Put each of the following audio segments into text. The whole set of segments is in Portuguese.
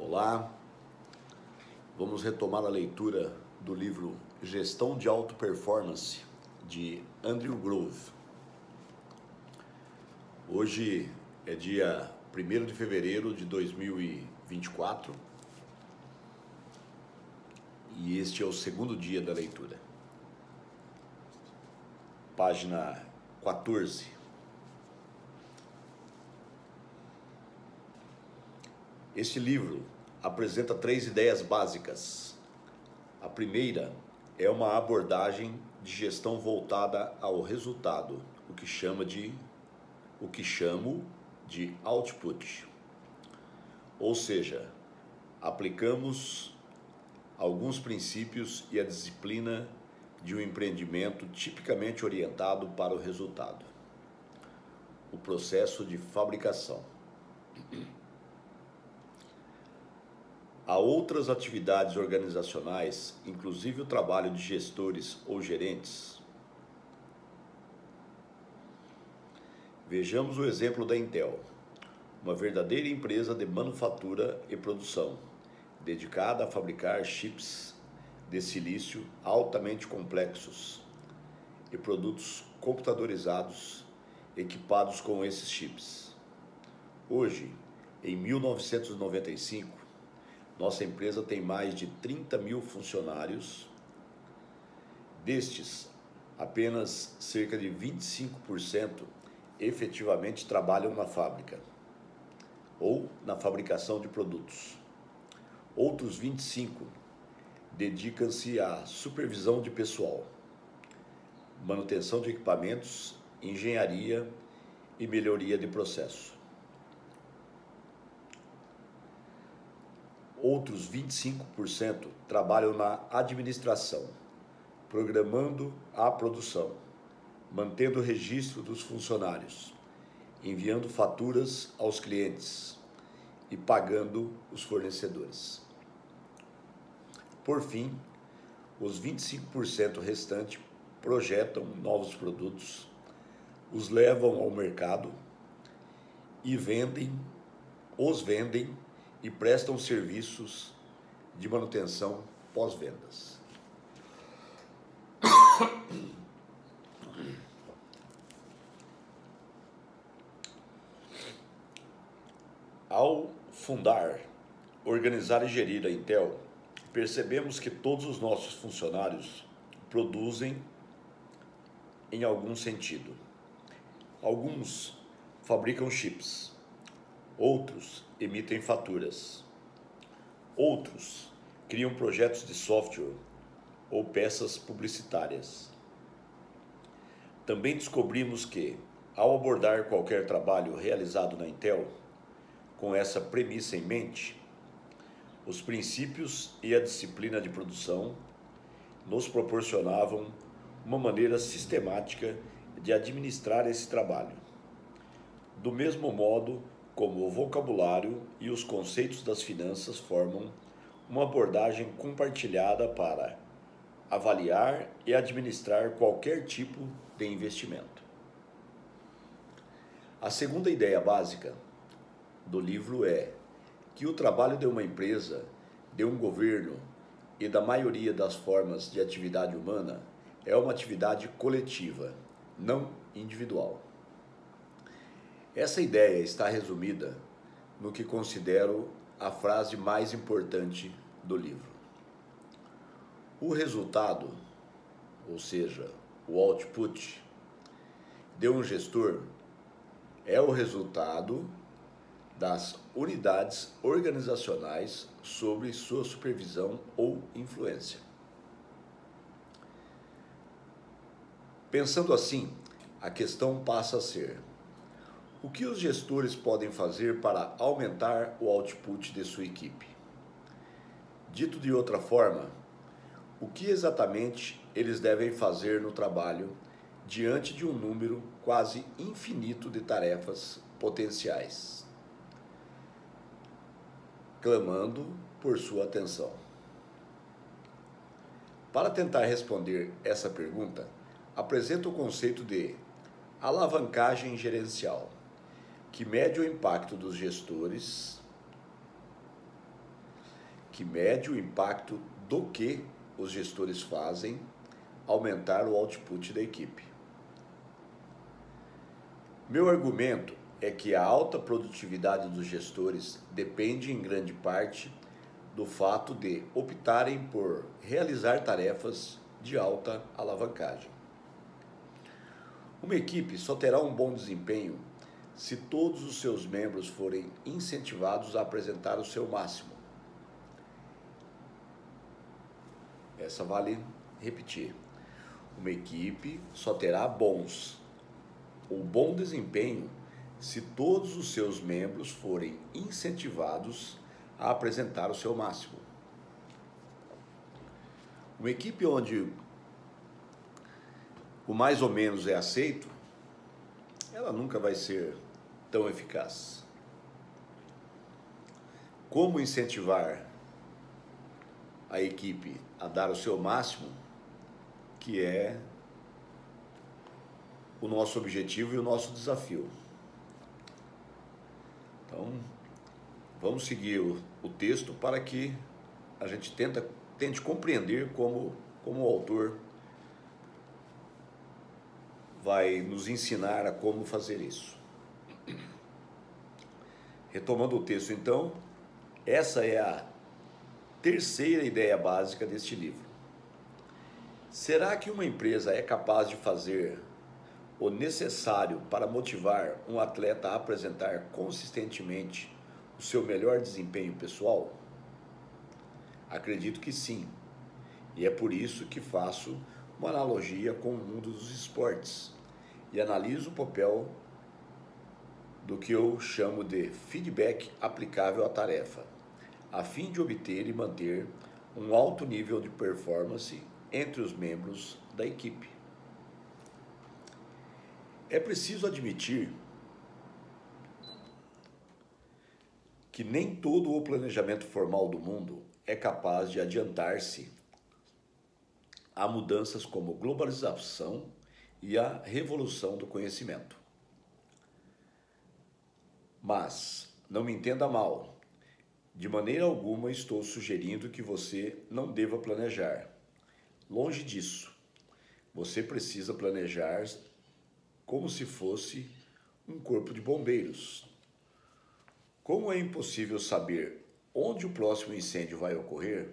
Olá, vamos retomar a leitura do livro Gestão de Alta Performance, de Andrew Grove. Hoje é dia 1º de fevereiro de 2024 e este é o segundo dia da leitura. Página 14. Este livro apresenta 3 ideias básicas. A primeira é uma abordagem de gestão voltada ao resultado, o que chamo de output. Ou seja, aplicamos alguns princípios e a disciplina de um empreendimento tipicamente orientado para o resultado. O processo de fabricação. Há outras atividades organizacionais, inclusive o trabalho de gestores ou gerentes. Vejamos o exemplo da Intel, uma verdadeira empresa de manufatura e produção, dedicada a fabricar chips de silício altamente complexos e produtos computadorizados equipados com esses chips. Hoje, em 1995, nossa empresa tem mais de 30 mil funcionários. Destes, apenas cerca de 25% efetivamente trabalham na fábrica ou na fabricação de produtos. Outros 25% dedicam-se à supervisão de pessoal, manutenção de equipamentos, engenharia e melhoria de processo. Outros 25% trabalham na administração, programando a produção, mantendo o registro dos funcionários, enviando faturas aos clientes e pagando os fornecedores. Por fim, os 25% restantes projetam novos produtos, os levam ao mercado e os vendem e prestam serviços de manutenção pós-vendas. Ao fundar, organizar e gerir a Intel, percebemos que todos os nossos funcionários produzem em algum sentido. Alguns fabricam chips, outros emitem faturas, outros criam projetos de software ou peças publicitárias. Também descobrimos que, ao abordar qualquer trabalho realizado na Intel, com essa premissa em mente, os princípios e a disciplina de produção nos proporcionavam uma maneira sistemática de administrar esse trabalho. Do mesmo modo como o vocabulário e os conceitos das finanças formam uma abordagem compartilhada para avaliar e administrar qualquer tipo de investimento. A segunda ideia básica do livro é que o trabalho de uma empresa, de um governo e da maioria das formas de atividade humana é uma atividade coletiva, não individual. Essa ideia está resumida no que considero a frase mais importante do livro. O resultado, ou seja, o output, de um gestor é o resultado das unidades organizacionais sob sua supervisão ou influência. Pensando assim, a questão passa a ser: o que os gestores podem fazer para aumentar o output de sua equipe? Dito de outra forma, o que exatamente eles devem fazer no trabalho diante de um número quase infinito de tarefas potenciais, clamando por sua atenção? Para tentar responder essa pergunta, apresento o conceito de alavancagem gerencial, que mede o impacto dos gestores que mede o impacto do que os gestores fazem aumentar o output da equipe. Meu argumento é que a alta produtividade dos gestores depende em grande parte do fato de optarem por realizar tarefas de alta alavancagem. Uma equipe só terá um bom desempenho se todos os seus membros forem incentivados a apresentar o seu máximo. Essa vale repetir. Uma equipe só terá bom desempenho se todos os seus membros forem incentivados a apresentar o seu máximo. Uma equipe onde o mais ou menos é aceito, ela nunca vai ser tão eficaz. Como incentivar a equipe a dar o seu máximo, que é o nosso objetivo e o nosso desafio. Então, vamos seguir o texto para que a gente tente compreender como o autor vai nos ensinar a como fazer isso. Retomando o texto, então, essa é a terceira ideia básica deste livro. Será que uma empresa é capaz de fazer o necessário para motivar um atleta a apresentar consistentemente o seu melhor desempenho pessoal? Acredito que sim, e é por isso que faço uma analogia com o mundo dos esportes e analiso o papel do que eu chamo de feedback aplicável à tarefa, a fim de obter e manter um alto nível de performance entre os membros da equipe. É preciso admitir que nem todo o planejamento formal do mundo é capaz de adiantar-se a mudanças como globalização e a revolução do conhecimento. Mas, não me entenda mal, de maneira alguma estou sugerindo que você não deva planejar. Longe disso, você precisa planejar como se fosse um corpo de bombeiros. Como é impossível saber onde o próximo incêndio vai ocorrer,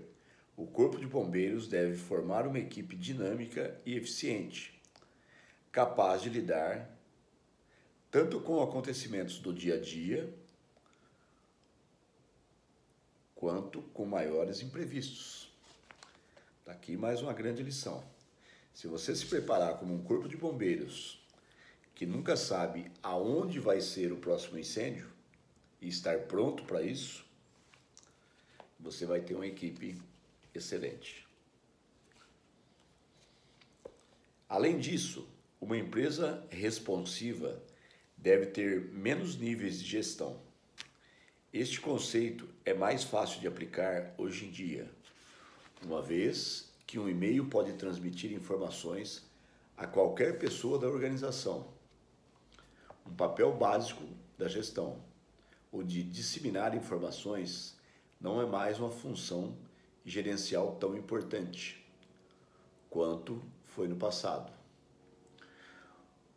o corpo de bombeiros deve formar uma equipe dinâmica e eficiente, capaz de lidar tanto com acontecimentos do dia a dia, quanto com maiores imprevistos. Está aqui mais uma grande lição. Se você se preparar como um corpo de bombeiros que nunca sabe aonde vai ser o próximo incêndio e estar pronto para isso, você vai ter uma equipe excelente. Além disso, uma empresa responsiva deve ter menos níveis de gestão. Este conceito é mais fácil de aplicar hoje em dia, uma vez que um e-mail pode transmitir informações a qualquer pessoa da organização. Um papel básico da gestão, o de disseminar informações, não é mais uma função gerencial tão importante quanto foi no passado.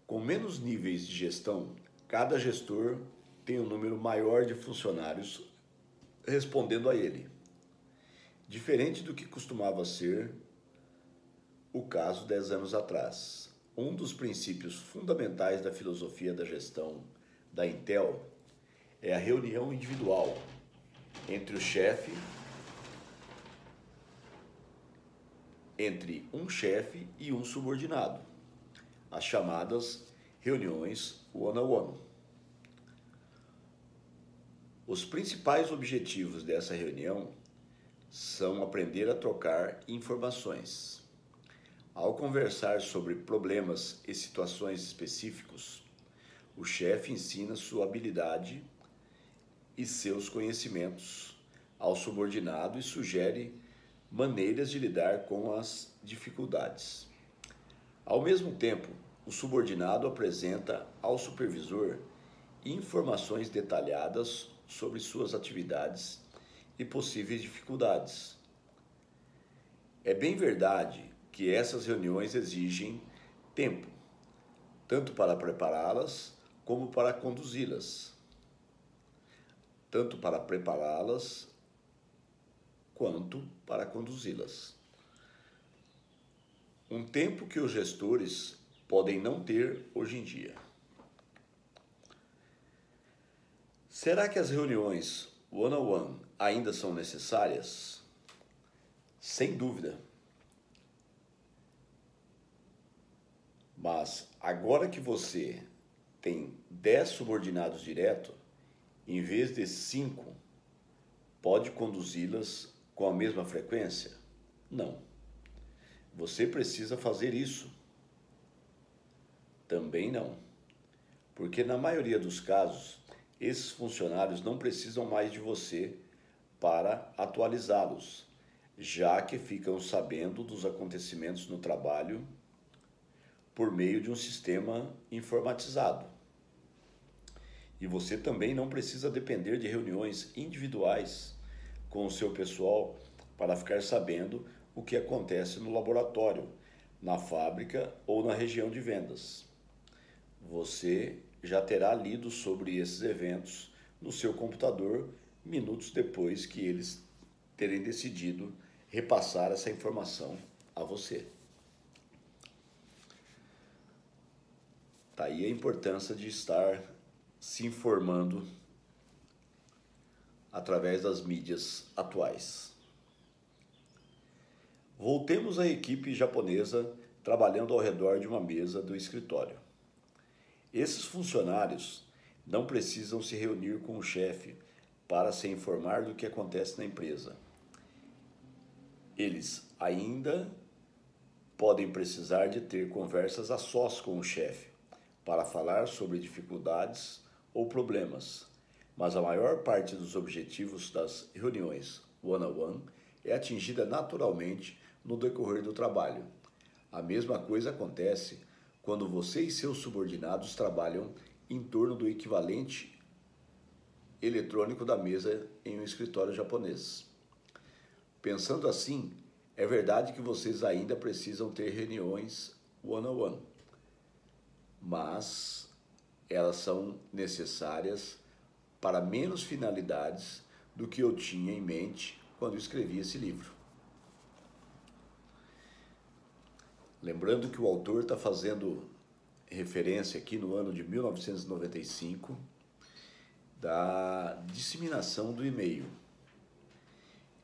Com menos níveis de gestão, cada gestor tem um número maior de funcionários respondendo a ele, diferente do que costumava ser o caso 10 anos atrás. Um dos princípios fundamentais da filosofia da gestão da Intel é a reunião individual entre um chefe e um subordinado, as chamadas reuniões one-on-one. Os principais objetivos dessa reunião são aprender a trocar informações. Ao conversar sobre problemas e situações específicos, o chefe ensina sua habilidade e seus conhecimentos ao subordinado e sugere maneiras de lidar com as dificuldades. Ao mesmo tempo, o subordinado apresenta ao supervisor informações detalhadas sobre suas atividades e possíveis dificuldades. É bem verdade que essas reuniões exigem tempo, tanto para prepará-las como para conduzi-las. Tanto para prepará-las quanto para conduzi-las. Um tempo que os gestores podem não ter hoje em dia. Será que as reuniões one-on-one ainda são necessárias? Sem dúvida. Mas agora que você tem 10 subordinados direto, em vez de 5, pode conduzi-las com a mesma frequência? Não. Você precisa fazer isso? Também não. Porque na maioria dos casos, esses funcionários não precisam mais de você para atualizá-los, já que ficam sabendo dos acontecimentos no trabalho por meio de um sistema informatizado. E você também não precisa depender de reuniões individuais com o seu pessoal para ficar sabendo o que acontece no laboratório, na fábrica ou na região de vendas. Você já terá lido sobre esses eventos no seu computador minutos depois que eles terem decidido repassar essa informação a você. Tá aí a importância de estar se informando através das mídias atuais. Voltemos à equipe japonesa trabalhando ao redor de uma mesa do escritório. Esses funcionários não precisam se reunir com o chefe para se informar do que acontece na empresa. Eles ainda podem precisar de ter conversas a sós com o chefe para falar sobre dificuldades ou problemas, mas a maior parte dos objetivos das reuniões one-on-one é atingida naturalmente no decorrer do trabalho. A mesma coisa acontece quando você e seus subordinados trabalham em torno do equivalente eletrônico da mesa em um escritório japonês. Pensando assim, é verdade que vocês ainda precisam ter reuniões one-on-one, mas elas são necessárias para menos finalidades do que eu tinha em mente quando escrevi esse livro. Lembrando que o autor está fazendo referência aqui no ano de 1995 da disseminação do e-mail.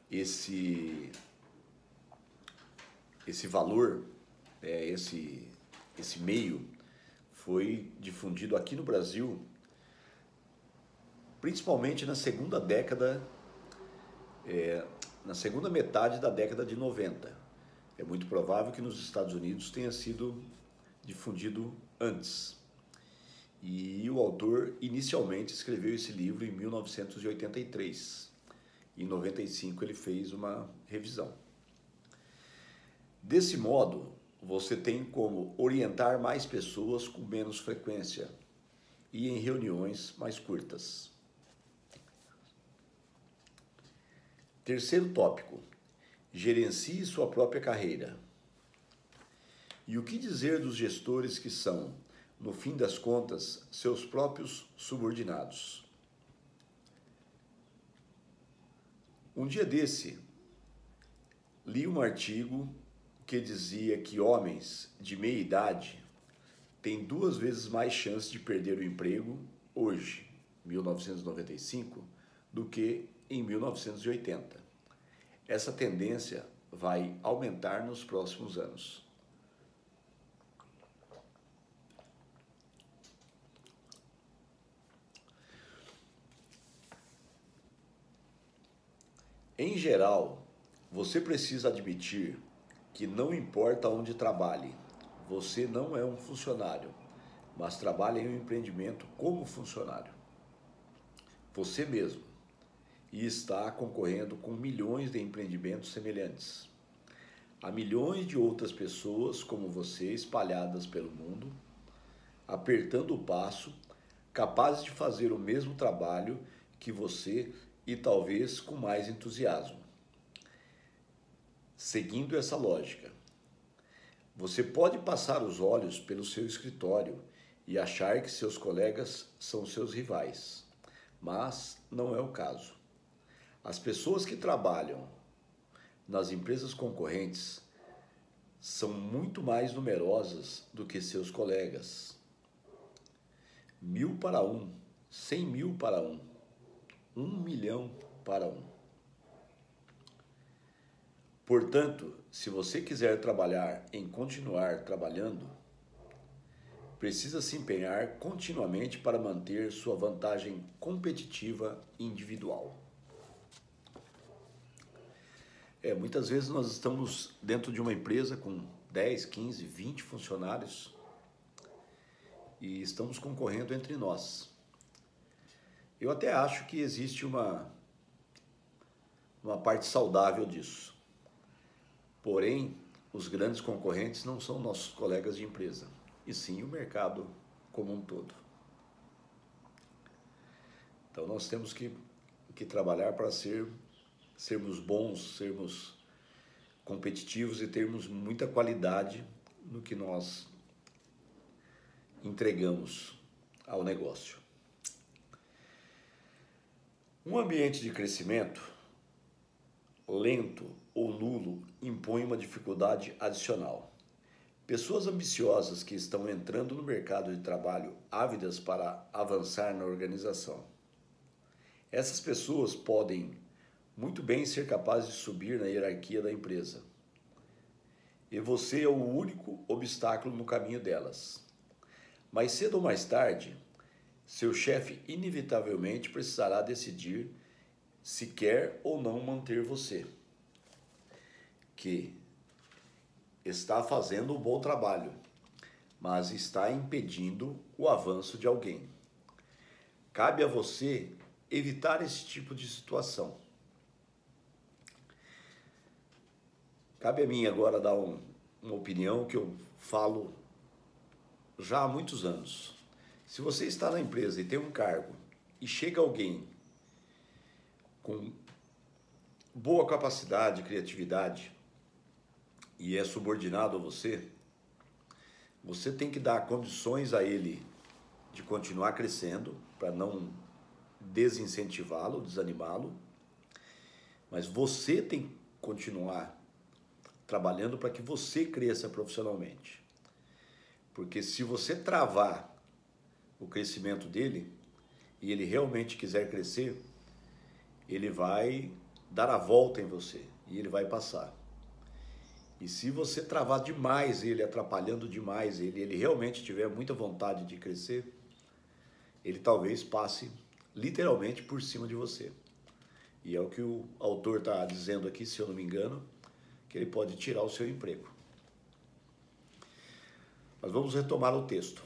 Esse valor, esse e-mail foi difundido aqui no Brasil, principalmente na segunda metade da década de 90. É muito provável que nos Estados Unidos tenha sido difundido antes. E o autor inicialmente escreveu esse livro em 1983. Em 95 ele fez uma revisão. Desse modo, você tem como orientar mais pessoas com menos frequência e em reuniões mais curtas. Terceiro tópico: gerencie sua própria carreira. E o que dizer dos gestores que são, no fim das contas, seus próprios subordinados? Um dia desse, li um artigo que dizia que homens de meia idade têm 2 vezes mais chance de perder o emprego hoje, 1995, do que em 1980. Essa tendência vai aumentar nos próximos anos. Em geral, você precisa admitir que não importa onde trabalhe, você não é um funcionário, mas trabalha em um empreendimento como funcionário. Você mesmo. E está concorrendo com milhões de empreendimentos semelhantes. Há milhões de outras pessoas como você espalhadas pelo mundo, apertando o passo, capazes de fazer o mesmo trabalho que você e talvez com mais entusiasmo. Seguindo essa lógica, você pode passar os olhos pelo seu escritório e achar que seus colegas são seus rivais, mas não é o caso. As pessoas que trabalham nas empresas concorrentes são muito mais numerosas do que seus colegas. 1000 para 1, 100 mil para 1, 1 milhão para 1. Portanto, se você quiser trabalhar em continuar trabalhando, precisa se empenhar continuamente para manter sua vantagem competitiva individual. Muitas vezes nós estamos dentro de uma empresa com 10, 15, 20 funcionários e estamos concorrendo entre nós. Eu até acho que existe uma parte saudável disso. Porém, os grandes concorrentes não são nossos colegas de empresa, e sim o mercado como um todo. Então nós temos que trabalhar para sermos bons, sermos competitivos e termos muita qualidade no que nós entregamos ao negócio. Um ambiente de crescimento lento ou nulo impõe uma dificuldade adicional. Pessoas ambiciosas que estão entrando no mercado de trabalho ávidas para avançar na organização. Essas pessoas podem muito bem ser capazes de subir na hierarquia da empresa. E você é o único obstáculo no caminho delas. Mais cedo ou mais tarde, seu chefe inevitavelmente precisará decidir se quer ou não manter você, que está fazendo um bom trabalho, mas está impedindo o avanço de alguém. Cabe a você evitar esse tipo de situação. Cabe a mim agora dar uma opinião que eu falo já há muitos anos. Se você está na empresa e tem um cargo e chega alguém com boa capacidade, criatividade e é subordinado a você, você tem que dar condições a ele de continuar crescendo para não desincentivá-lo, desanimá-lo, mas você tem que continuar trabalhando para que você cresça profissionalmente. Porque se você travar o crescimento dele e ele realmente quiser crescer, ele vai dar a volta em você e ele vai passar. E se você travar demais ele, atrapalhando demais ele realmente tiver muita vontade de crescer, ele talvez passe literalmente por cima de você. E é o que o autor está dizendo aqui, se eu não me engano, que ele pode tirar o seu emprego. Mas vamos retomar o texto.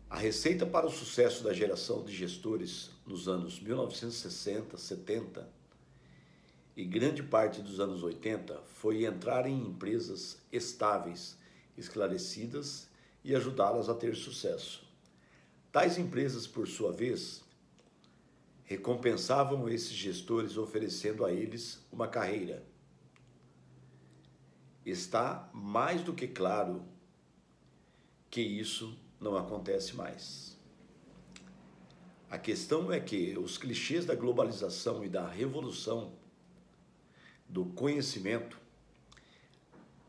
A receita para o sucesso da geração de gestores nos anos 1960, 70 e grande parte dos anos 80 foi entrar em empresas estáveis, esclarecidas e ajudá-las a ter sucesso. Tais empresas, por sua vez, recompensavam esses gestores oferecendo a eles uma carreira. Está mais do que claro que isso não acontece mais. A questão é que os clichês da globalização e da revolução do conhecimento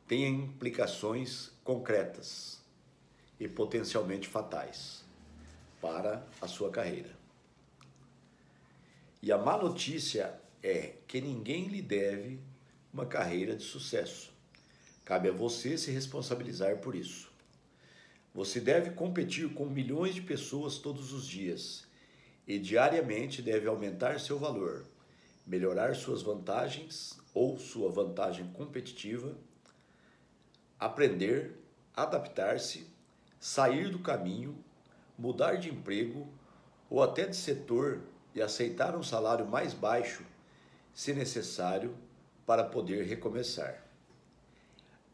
têm implicações concretas e potencialmente fatais para a sua carreira. E a má notícia é que ninguém lhe deve uma carreira de sucesso. Cabe a você se responsabilizar por isso. Você deve competir com milhões de pessoas todos os dias e diariamente deve aumentar seu valor, melhorar suas vantagens ou sua vantagem competitiva, aprender, adaptar-se, sair do caminho, mudar de emprego ou até de setor e aceitar um salário mais baixo, se necessário, para poder recomeçar.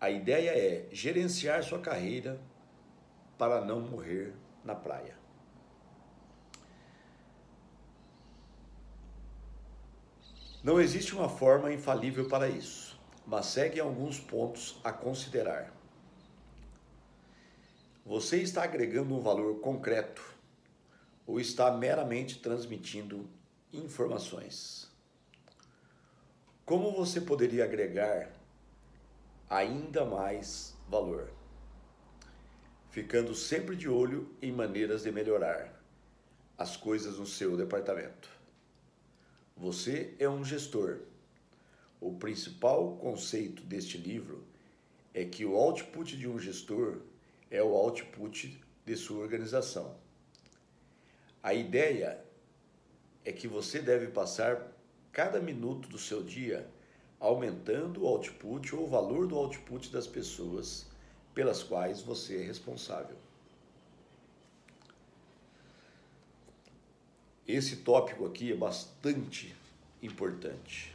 A ideia é gerenciar sua carreira para não morrer na praia. Não existe uma forma infalível para isso, mas seguem alguns pontos a considerar. Você está agregando um valor concreto ou está meramente transmitindo informações? Como você poderia agregar ainda mais valor? Ficando sempre de olho em maneiras de melhorar as coisas no seu departamento. Você é um gestor. O principal conceito deste livro é que o output de um gestor é o output de sua organização. A ideia é que você deve passar cada minuto do seu dia aumentando o output ou o valor do output das pessoas pelas quais você é responsável. Esse tópico aqui é bastante importante.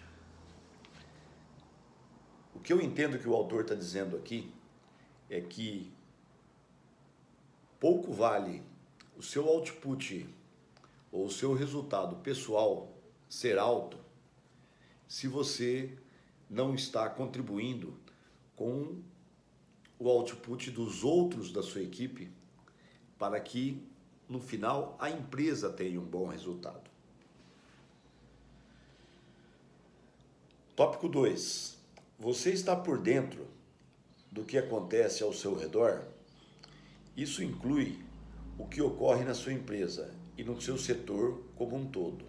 O que eu entendo que o autor está dizendo aqui é que pouco vale o seu output ou o seu resultado pessoal ser alto se você não está contribuindo com o output dos outros da sua equipe para que, no final, a empresa tenha um bom resultado. Tópico 2. Você está por dentro do que acontece ao seu redor? Isso inclui o que ocorre na sua empresa e no seu setor como um todo.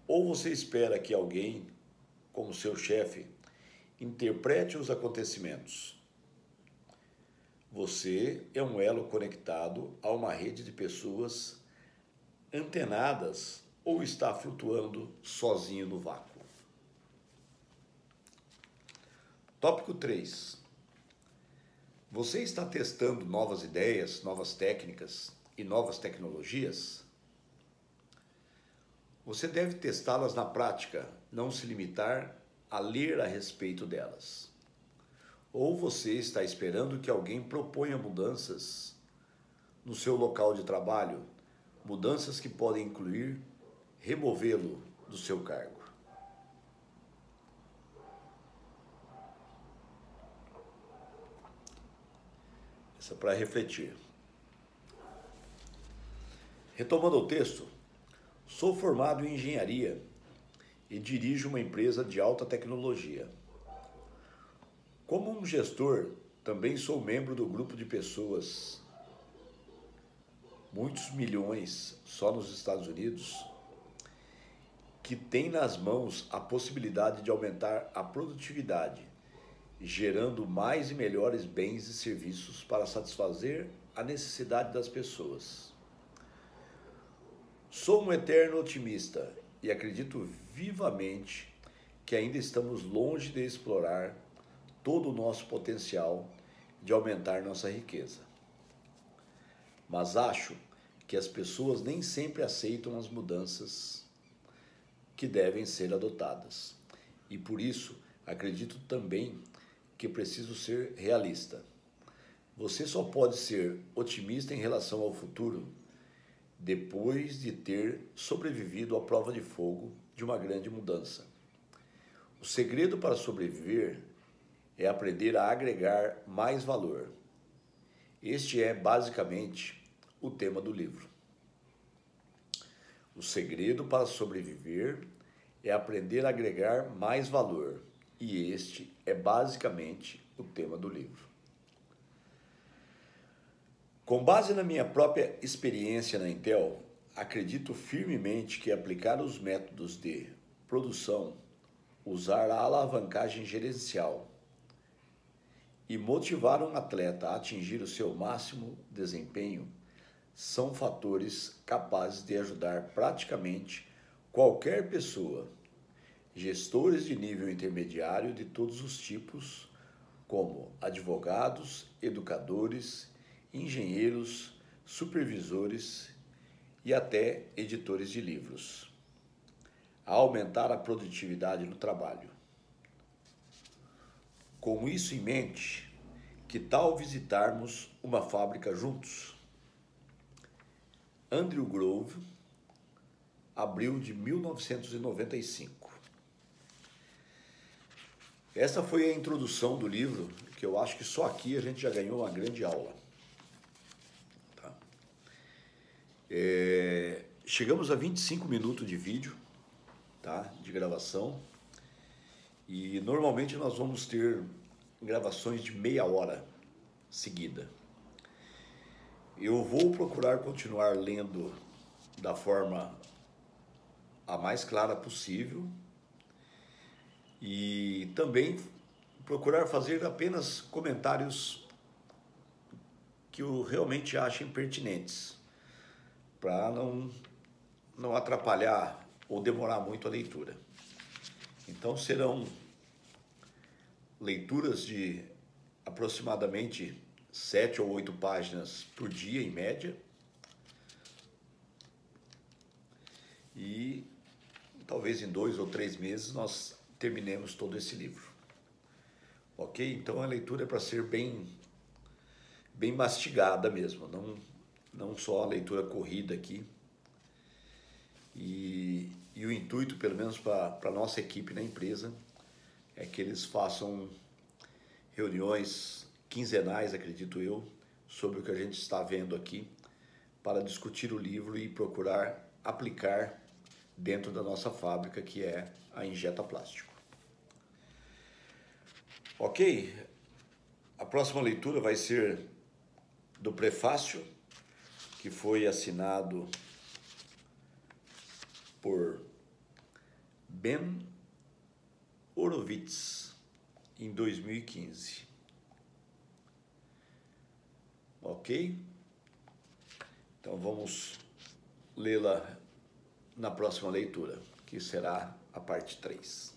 Ou você espera que alguém, como seu chefe, interprete os acontecimentos? Você é um elo conectado a uma rede de pessoas antenadas ou está flutuando sozinho no vácuo? Tópico 3. Você está testando novas ideias, novas técnicas e novas tecnologias? Você deve testá-las na prática, não se limitar a ler a respeito delas. Ou você está esperando que alguém proponha mudanças no seu local de trabalho, mudanças que podem incluir removê-lo do seu cargo? Essa é para refletir. Retomando o texto, sou formado em engenharia e dirijo uma empresa de alta tecnologia. Como um gestor, também sou membro do grupo de pessoas, muitos milhões só nos Estados Unidos, que tem nas mãos a possibilidade de aumentar a produtividade, gerando mais e melhores bens e serviços para satisfazer a necessidade das pessoas. Sou um eterno otimista e acredito vivamente que ainda estamos longe de explorar todo o nosso potencial de aumentar nossa riqueza. Mas acho que as pessoas nem sempre aceitam as mudanças que devem ser adotadas. E por isso, acredito também que preciso ser realista. Você só pode ser otimista em relação ao futuro depois de ter sobrevivido à prova de fogo de uma grande mudança. O segredo para sobreviver é aprender a agregar mais valor. Este é basicamente o tema do livro. O segredo para sobreviver é aprender a agregar mais valor. E este é basicamente o tema do livro. Com base na minha própria experiência na Intel, acredito firmemente que aplicar os métodos de produção, usar a alavancagem gerencial e motivar um atleta a atingir o seu máximo desempenho são fatores capazes de ajudar praticamente qualquer pessoa, gestores de nível intermediário de todos os tipos, como advogados, educadores, engenheiros, supervisores e até editores de livros, a aumentar a produtividade no trabalho. Com isso em mente, que tal visitarmos uma fábrica juntos? Andrew Grove, abril de 1995. Essa foi a introdução do livro, que eu acho que só aqui a gente já ganhou uma grande aula. Tá? Chegamos a 25 minutos de vídeo, tá? De gravação, e normalmente nós vamos ter gravações de meia hora seguida. Eu vou procurar continuar lendo da forma a mais clara possível e também procurar fazer apenas comentários que eu realmente achem pertinentes, para não atrapalhar ou demorar muito a leitura. Então serão leituras de aproximadamente 7 ou 8 páginas por dia, em média. E talvez em 2 ou 3 meses nós terminemos todo esse livro. Ok? Então a leitura é para ser bem mastigada mesmo, não só a leitura corrida aqui. E o intuito, pelo menos para a nossa equipe na empresa, é que eles façam reuniões quinzenais, acredito eu, sobre o que a gente está vendo aqui, para discutir o livro e procurar aplicar dentro da nossa fábrica, que é a Injeta Plástico. Ok? A próxima leitura vai ser do prefácio, que foi assinado por Ben Horowitz em 2015. Ok? Então vamos lê-la na próxima leitura, que será a parte 3.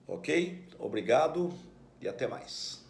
Ok? Obrigado e até mais.